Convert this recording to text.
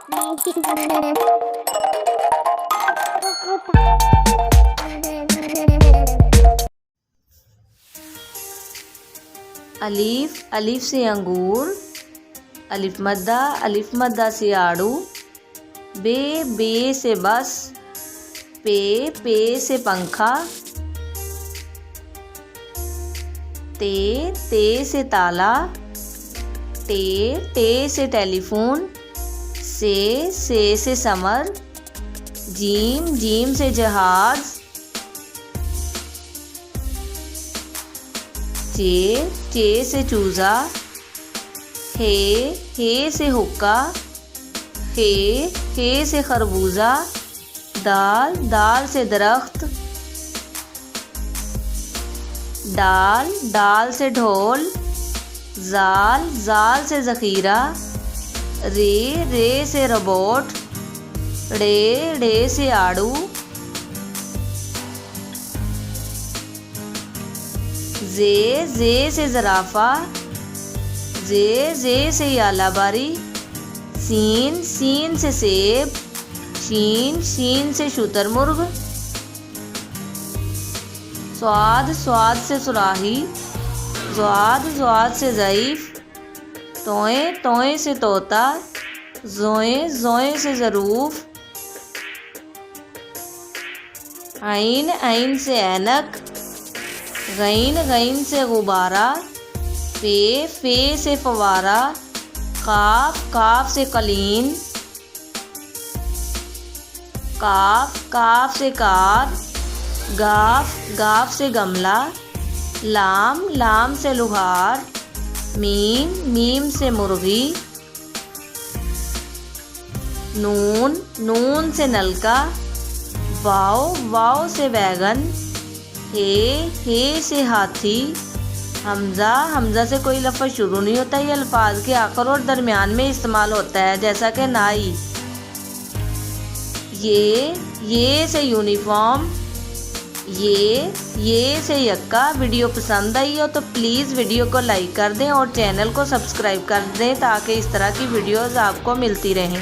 अलीफ, अलीफ से अंगूर। अलिफ मद्दा से आड़ू। बे, बे से बस। पे से पंखा। ते से ताला। टे से टेलीफोन। से समर। जीम से जहाज। चे से चूजा। हे से हुक्का। हे से खरबूजा। दाल से दरख्त। डाल से ढोल। जाल से ज़ख़ीरा। रे से रोबोट। ड़े से आड़ू। जे से ज़राफ़ा। जे से यालाबारी। सीन से सेब। शीन से शुतुरमुर्ग। स्वाद से सुराही। ज़्वाद से ज़ईफ़। तोए से तोता। ज़ोए से ज़रूफ़। ऐन से ऐनक। गईन से गुब्बारा। फे से फवारा। काफ से कलीन। काफ से कार। गाफ से गमला। लाम से लुहार। मीम से मुर्गी। नून से नलका। वाव से बैगन। हे से हाथी। हमजा से कोई लफ्ज़ शुरू नहीं होता, ये अल्फाज के आखिर और दरमियान में इस्तेमाल होता है, जैसा कि नाई। ये से यूनिफॉर्म। ये से यक्का। वीडियो पसंद आई हो तो प्लीज़ वीडियो को लाइक कर दें और चैनल को सब्सक्राइब कर दें ताकि इस तरह की वीडियोज़ आपको मिलती रहें।